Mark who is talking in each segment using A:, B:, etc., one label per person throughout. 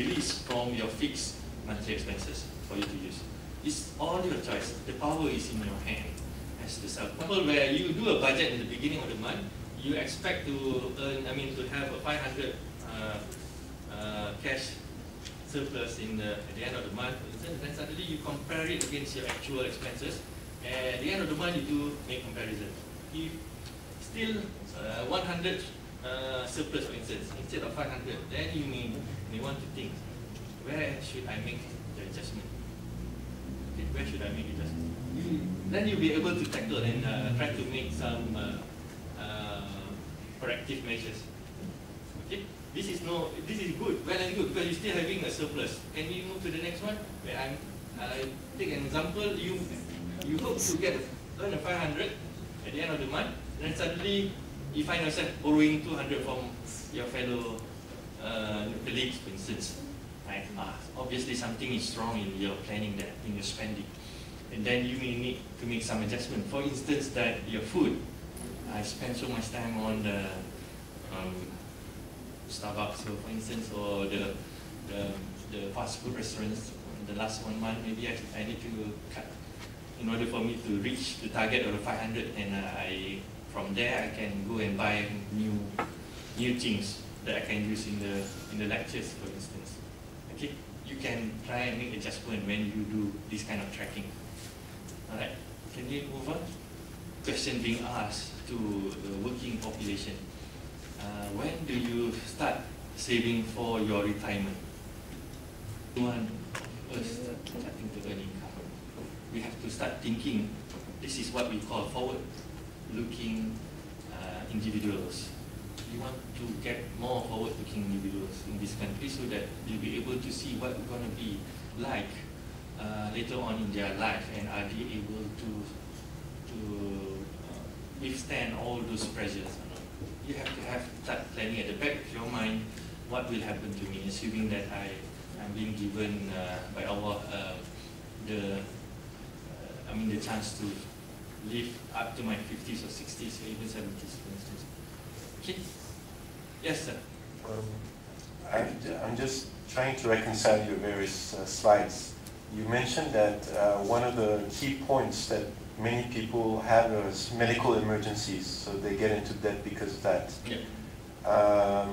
A: release from your fixed monthly expenses for you to use. It's all your choice. The power is in your hand as the self. Example where you do a budget in the beginning of the month, you expect to earn, to have a 500 cash surplus at the end of the month, then suddenly you compare it against your actual expenses, and at the end of the month you do make comparison. If still 100 surplus, for instance, instead of 500, then you may want to think, where should I make the adjustment? Okay, where should I make the adjustment? Then you'll be able to tackle and try to make some corrective measures. Okay, this is good, well and good, because you're still having a surplus. Can we move to the next one? Where I take an example. You hope to earn a 500 at the end of the month, then suddenly you find yourself borrowing 200 from your fellow colleagues, for instance. Right? Obviously something is wrong in your planning, that in your spending, and then you may need to make some adjustment. For instance, that your food, I spend so much time on the Starbucks, so for instance, or the fast food restaurants. The last 1 month, maybe I need to cut in order for me to reach the target of the 500, and from there I can go and buy new things that I can use in the lectures, for instance. Okay, you can try and make adjustment when you do this kind of tracking. All right, can you move on? Question being asked to the working population: when do you start saving for your retirement? One of us starting to earn income, we have to start thinking. This is what we call forward-looking individuals. We want to get more forward-looking individuals in this country so that they'll be able to see what we're going to be like later on in their life, and are they able to withstand all those pressures. You have to start planning at the back of your mind, what will happen to me, assuming that I'm being given by Allah the chance to live up to my 50s or 60s or even 70s, for instance. Okay? Yes, sir.
B: I'm just trying to reconcile your various slides. You mentioned that one of the key points that many people have is medical emergencies, so they get into debt because of that.
A: Yeah.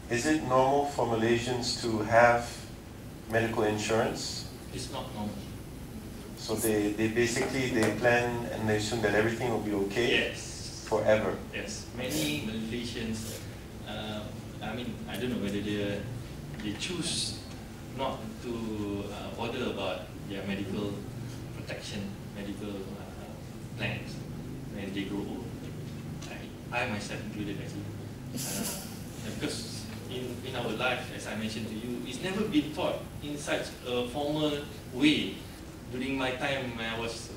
B: Is it normal for Malaysians to have medical insurance?
A: It's not normal.
B: So they basically plan and they assume that everything will be okay.
A: Yes.
B: Forever.
A: Yes. Many Malaysians, I don't know whether they choose not to bother about their medical protection, medical plans when they grow old. I myself included, actually. Because in our life, as I mentioned to you, it's never been taught in such a formal way. During my time when I was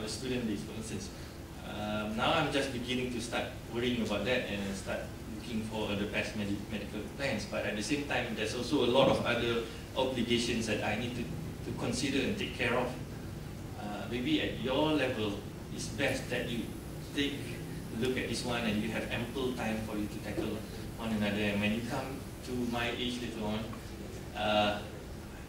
A: student days, for instance. Now I'm just beginning to start worrying about that and start looking for the best medical plans. But at the same time, there's also a lot of other obligations that I need to consider and take care of. Maybe at your level, it's best that you take a look at this one and you have ample time for you to tackle one another. And when you come to my age later on,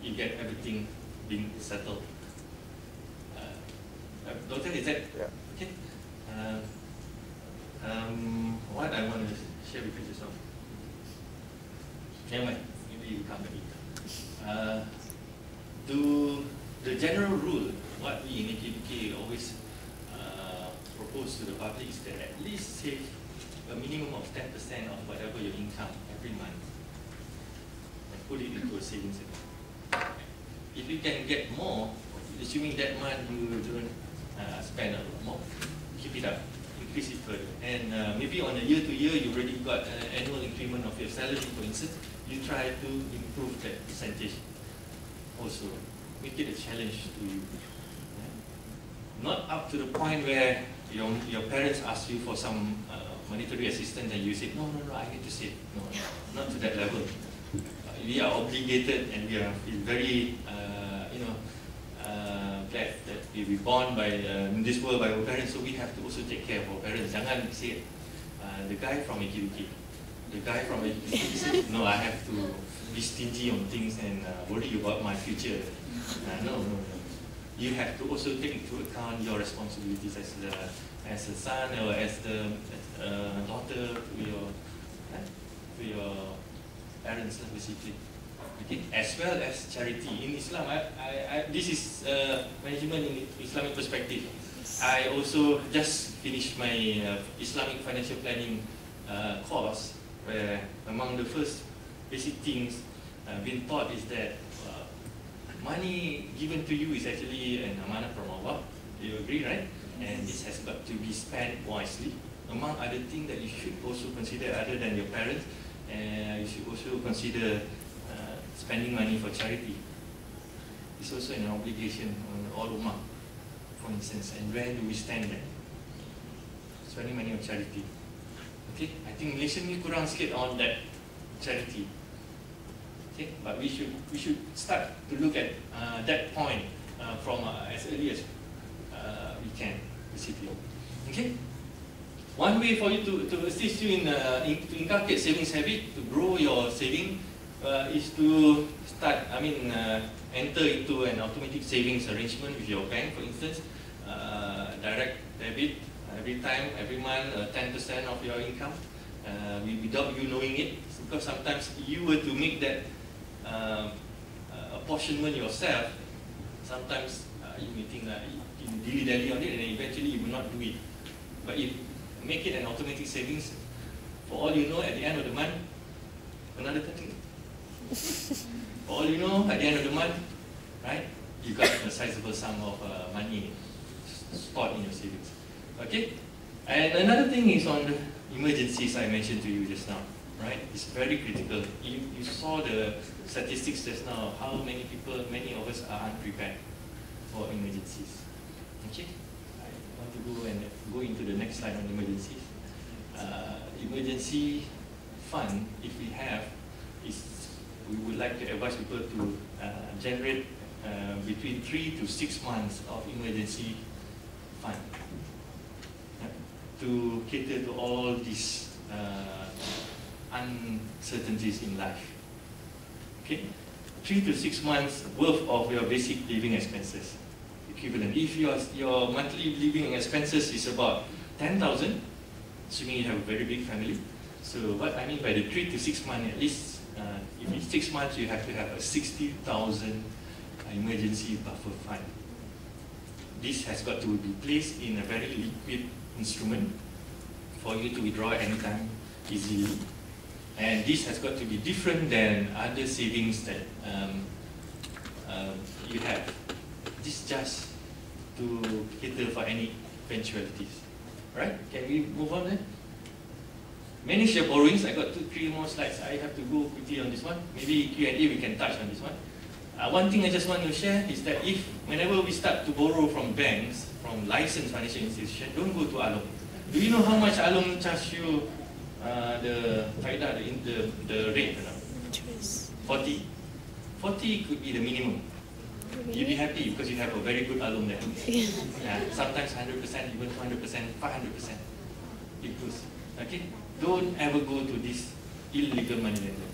A: you get everything being settled. Doctor, is that okay? What I want to share with you just now. Never mind, maybe you come later. The general rule, what we in AKBK always propose to the public is that at least save a minimum of 10% of whatever your income every month and put it into a savings account. If you can get more, assuming that month you don't spend a lot more, keep it up, increase it further. And maybe on a year-to-year, you already got an annual increment of your salary, for instance, you try to improve that percentage also. Make it a challenge to you. Not up to the point where your parents ask you for some monetary assistance and you say, no, I need to save. No, not to that level. We are obligated and we are very glad that we were born in this world by our parents, so we have to also take care of our parents. Jangan say, the guy from AKBK, the guy from education said, no, I have to be stingy on things and worry about my future. No. You have to also take into account your responsibilities as a son or as the daughter to your parents, basically. Okay? As well as charity. In Islam, this is management in Islamic perspective. I also just finished my Islamic financial planning course, where among the first basic things being taught is that money given to you is actually an amanah from Allah. You agree, right? And this has got to be spent wisely. Among other things that you should also consider, other than your parents, you should also consider spending money for charity. It's also an obligation on all ummah, for instance. And where do we stand there? Spending money on charity. Okay, I think Malaysia ni kurang sikit on that charity. Okay, but we should start to look at that point from as early as we can, basically. Okay. One way for you to assist you to inculcate savings habit, to grow your saving, is to start, enter into an automatic savings arrangement with your bank, for instance, direct debit every time, every month, 10% of your income, without you knowing it. Because sometimes you were to make that apportionment yourself, sometimes you may think that you dilly-dally on it and eventually you will not do it. But if make it an automatic savings, for all you know, at the end of the month, another 30. For all you know, at the end of the month, right, you got a sizable sum of money stored in your savings. Okay? And another thing is on the emergencies I mentioned to you just now, right? It's very critical. You saw the statistics just now, how many of us are unprepared for emergencies. Okay? I want to go into the next slide on emergencies. Emergency fund, if we have, we would like to advise people to generate between 3 to 6 months of emergency fund to cater to all these uncertainties in life. Okay, 3 to 6 months worth of your basic living expenses equivalent. If your monthly living expenses is about 10,000, assuming you have a very big family. So what I mean by the 3 to 6 months, at least if it's 6 months, you have to have a 60,000 emergency buffer fund. This has got to be placed in a very liquid instrument for you to withdraw anytime easily. And this has got to be different than other savings that you have. This just to cater for any eventualities. Right? Can we move on then? Manage your borrowings. I got 2-3 more slides. I have to go quickly on this one. Maybe Q&A we can touch on this one. One thing I just want to share is that whenever we start to borrow from banks, from licensed financial institutions, don't go to Along. Do you know how much Along charge you the rate? 40. 40 could be the minimum. You'll be happy because you have a very good Along there. Sometimes 100%, even 200%, 500%. It goes. Okay? Don't ever go to this illegal money lender.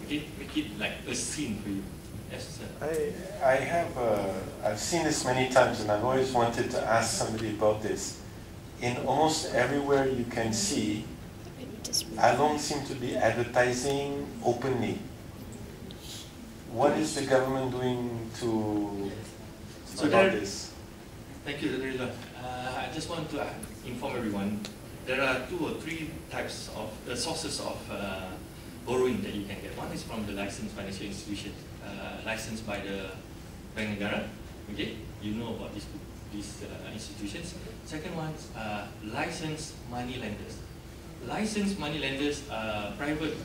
A: Okay? Make it like a sin for you. Yes, sir.
B: I've seen this many times, and I've always wanted to ask somebody about this. In almost everywhere you can see, Along seem to be advertising openly. What is the government doing about this?
A: Thank you, Rizal. I just want to inform everyone, there are 2 or 3 types of sources of borrowing that you can get. One is from the licensed financial institution, licensed by the Bank Negara. Okay, you know about these institutions. Second one, licensed money lenders. Licensed money lenders are private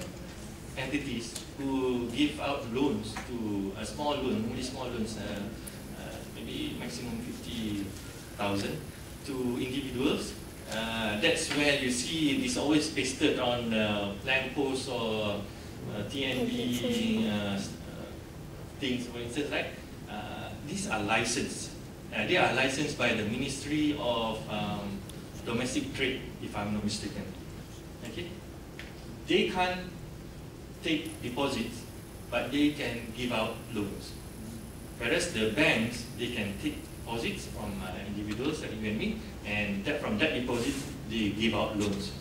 A: entities who give out loans to small loans, maybe maximum 50,000 to individuals. That's where you see this always pasted on lampposts or TNB things, for instance, right? These are licensed. They are licensed by the Ministry of Domestic Trade, if I'm not mistaken. Okay. they can't take deposits, but they can give out loans. Whereas the banks, they can take deposits from individuals like you and me, and from that deposit, they give out loans,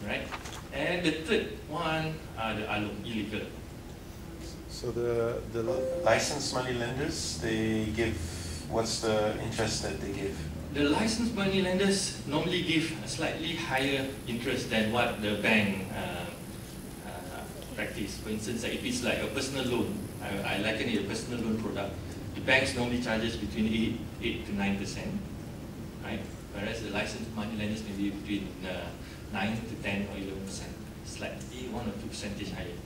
A: right? And the third one are the illegal.
B: So the licensed money lenders, they give, what's the interest that they give?
A: The licensed money lenders normally give a slightly higher interest than what the bank practice. For instance, if it's like a personal loan, I liken it a personal loan product. The banks normally charges between 8 to 9%, right? Whereas the licensed money lenders may be between 9 to 10 or 11%, slightly 1 or 2% higher.